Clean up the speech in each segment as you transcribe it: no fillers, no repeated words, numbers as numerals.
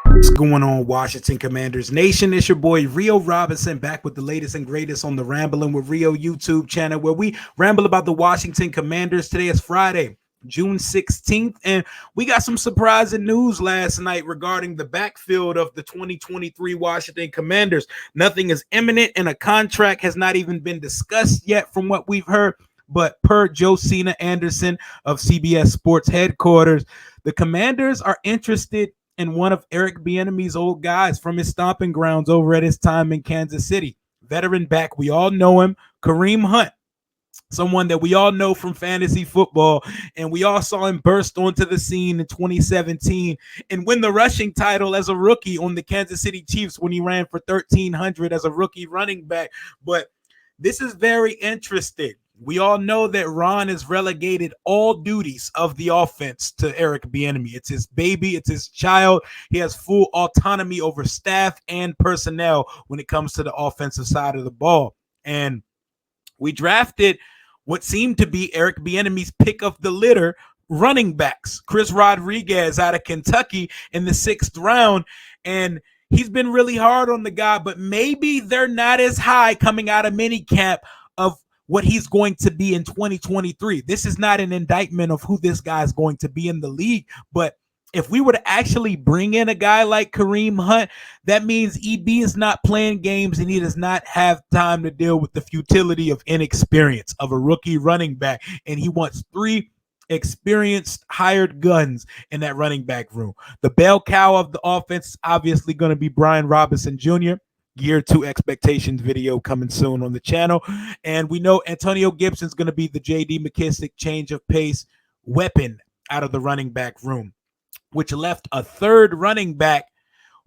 What's going on, Washington Commanders Nation? It's your boy Rio Robinson back with the latest and greatest on the Rambling with Rio YouTube channel, where we ramble about the Washington Commanders. Today is Friday, June 16th, and we got some surprising news last night regarding the backfield of the 2023 Washington Commanders. Nothing is imminent, and a contract has not even been discussed yet from what we've heard. But per Josina Anderson of CBS Sports headquarters, the Commanders are interested in one of Eric Bieniemy's old guys from his stomping grounds over at his time in Kansas City. Veteran back, we all know him, Kareem Hunt, someone that we all know from fantasy football, and we all saw him burst onto the scene in 2017 and win the rushing title as a rookie on the Kansas City Chiefs when he ran for 1,300 as a rookie running back. But this is very interesting. We all know that Ron has relegated all duties of the offense to Eric Bieniemy. It's his baby. It's his child. He has full autonomy over staff and personnel when it comes to the offensive side of the ball. And we drafted what seemed to be Eric Bieniemy's pick of the litter, running backs, Chris Rodriguez out of Kentucky in the 6th round. And he's been really hard on the guy, but maybe they're not as high coming out of minicamp of what he's going to be in 2023. This is not an indictment of who this guy is going to be in the league, but if we were to actually bring in a guy like Kareem Hunt, that means EB is not playing games and he does not have time to deal with the futility of inexperience of a rookie running back, and he wants 3 experienced hired guns in that running back room. The bell cow of the offense is obviously going to be Brian Robinson Jr., Year 2 expectations video coming soon on the channel. And we know Antonio Gibson's going to be the J.D. McKissic change of pace weapon out of the running back room, which left a third running back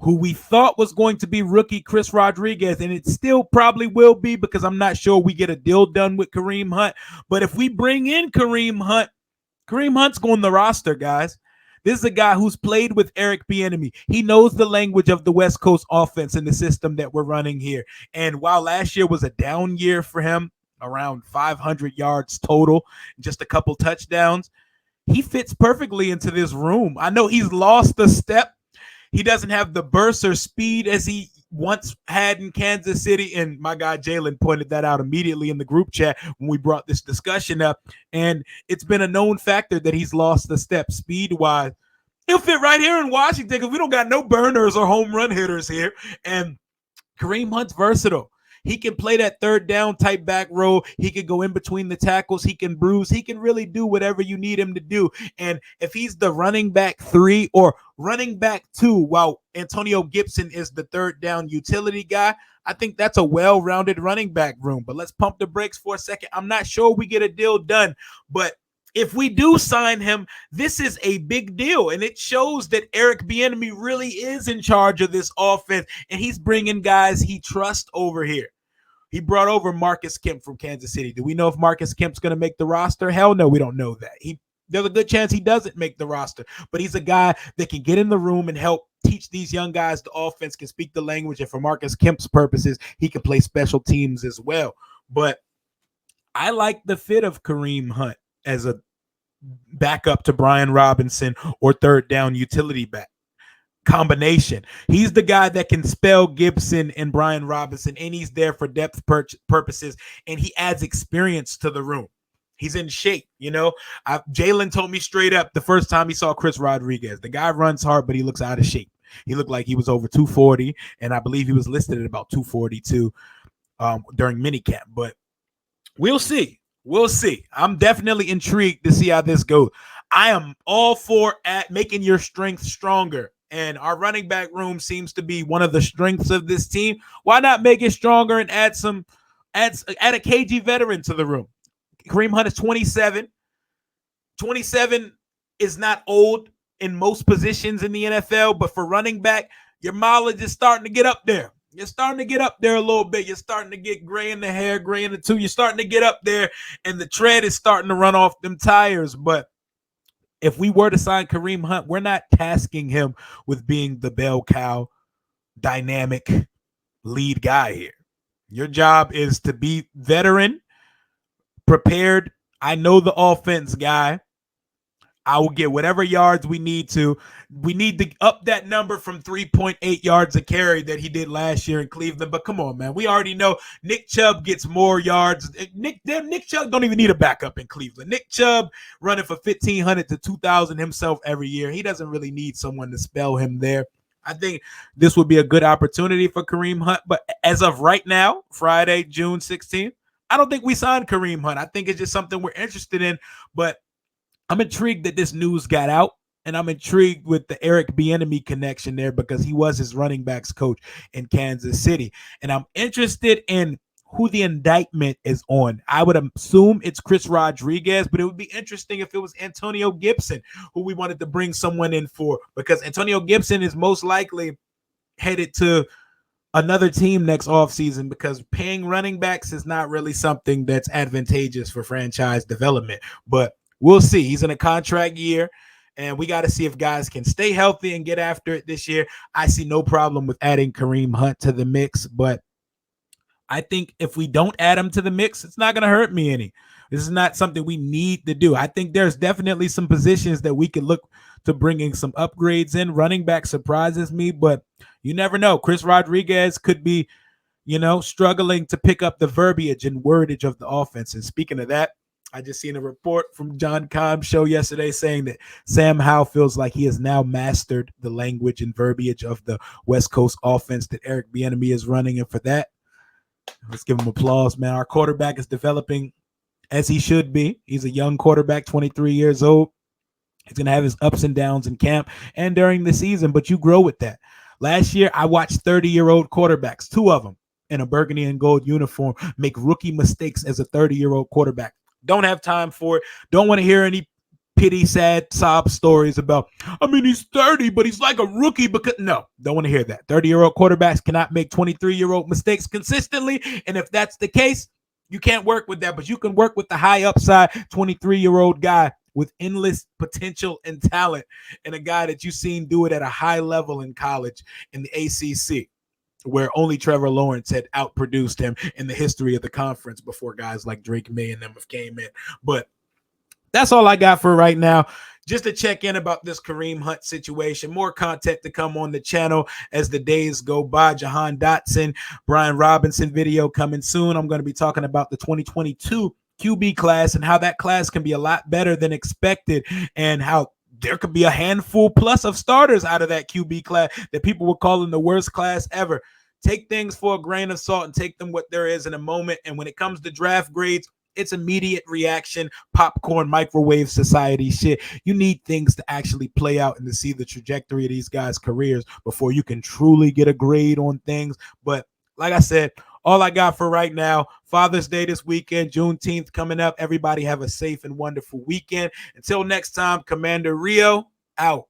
who we thought was going to be rookie Chris Rodriguez, and it still probably will be because I'm not sure we get a deal done with Kareem Hunt. But if we bring in Kareem Hunt's going on the roster, guys. This is a guy who's played with Eric Bieniemy. He knows the language of the West Coast offense and the system that we're running here. And while last year was a down year for him, around 500 yards total, just a couple touchdowns, he fits perfectly into this room. I know he's lost a step. He doesn't have the burst or speed as he once had in Kansas City. And my guy Jalen pointed that out immediately in the group chat when we brought this discussion up. And it's been a known factor that he's lost the step speed-wise. He'll fit right here in Washington because we don't got no burners or home run hitters here. And Kareem Hunt's versatile. He can play that third down type back row. He can go in between the tackles. He can bruise. He can really do whatever you need him to do. And if he's the running back 3 or running back 2, while Antonio Gibson is the third down utility guy, I think that's a well-rounded running back room. But let's pump the brakes for a second. I'm not sure we get a deal done, but if we do sign him, this is a big deal, and it shows that Eric Bieniemy really is in charge of this offense, and he's bringing guys he trusts over here. He brought over Marcus Kemp from Kansas City. Do we know if Marcus Kemp's going to make the roster? Hell no, we don't know that. There's a good chance he doesn't make the roster, but he's a guy that can get in the room and help teach these young guys the offense, can speak the language, and for Marcus Kemp's purposes, he can play special teams as well. But I like the fit of Kareem Hunt as a backup to Brian Robinson or third down utility back combination. He's the guy that can spell Gibson and Brian Robinson, and he's there for depth purposes, and he adds experience to the room. He's in shape, Jalen told me straight up the first time he saw Chris Rodriguez, the guy runs hard, but he looks out of shape. He looked like he was over 240, and I believe he was listed at about 242 during minicamp. But we'll see. We'll see. I'm definitely intrigued to see how this goes. I am all for making your strength stronger. And our running back room seems to be one of the strengths of this team. Why not make it stronger and add a KG veteran to the room? Kareem Hunt is 27. 27 is not old in most positions in the NFL, but for running back, your mileage is starting to get up there. You're starting to get up there a little bit. You're starting to get gray in the hair, gray in the tooth. You're starting to get up there, and the tread is starting to run off them tires. But if we were to sign Kareem Hunt, we're not tasking him with being the bell cow, dynamic lead guy here. Your job is to be veteran, prepared. I know the offense guy. I will get whatever yards we need to. We need to up that number from 3.8 yards a carry that he did last year in Cleveland. But come on, man. We already know Nick Chubb gets more yards. Nick Chubb don't even need a backup in Cleveland. Nick Chubb running for 1,500 to 2,000 himself every year. He doesn't really need someone to spell him there. I think this would be a good opportunity for Kareem Hunt. But as of right now, Friday, June 16th, I don't think we signed Kareem Hunt. I think it's just something we're interested in. But I'm intrigued that this news got out, and I'm intrigued with the Eric Bieniemy connection there because he was his running backs coach in Kansas City. And I'm interested in who the indictment is on. I would assume it's Chris Rodriguez, but it would be interesting if it was Antonio Gibson, who we wanted to bring someone in for, because Antonio Gibson is most likely headed to another team next offseason because paying running backs is not really something that's advantageous for franchise development. But we'll see. He's in a contract year, and we got to see if guys can stay healthy and get after it this year. I see no problem with adding Kareem Hunt to the mix, but I think if we don't add him to the mix, it's not going to hurt me any. This is not something we need to do. I think there's definitely some positions that we could look to bringing some upgrades in. Running back surprises me, but you never know. Chris Rodriguez could be, struggling to pick up the verbiage and wordage of the offense. And speaking of that, I just seen a report from John Combs' show yesterday saying that Sam Howell feels like he has now mastered the language and verbiage of the West Coast offense that Eric Bieniemy is running. And for that, let's give him applause, man. Our quarterback is developing as he should be. He's a young quarterback, 23 years old. He's going to have his ups and downs in camp and during the season, but you grow with that. Last year, I watched 30-year-old quarterbacks, two of them in a burgundy and gold uniform, make rookie mistakes as a 30-year-old quarterback. Don't have time for it. Don't want to hear any pity, sad, sob stories about, he's 30, but he's like a rookie because no, don't want to hear that. 30-year-old quarterbacks cannot make 23-year-old mistakes consistently. And if that's the case, you can't work with that, but you can work with the high upside 23-year-old guy with endless potential and talent, and a guy that you've seen do it at a high level in college in the ACC, where only Trevor Lawrence had outproduced him in the history of the conference before guys like Drake May and them have came in. But that's all I got for right now. Just to check in about this Kareem Hunt situation. More content to come on the channel as the days go by. Jahan Dotson, Brian Robinson video coming soon. I'm going to be talking about the 2022 QB class and how that class can be a lot better than expected, and how there could be a handful plus of starters out of that QB class that people were calling the worst class ever. Take things for a grain of salt and take them what there is in a moment. And when it comes to draft grades, it's immediate reaction, popcorn, microwave society shit. You need things to actually play out and to see the trajectory of these guys' careers before you can truly get a grade on things. But like I said, all I got for right now. Father's Day this weekend, Juneteenth coming up. Everybody have a safe and wonderful weekend. Until next time, Commander Rio out.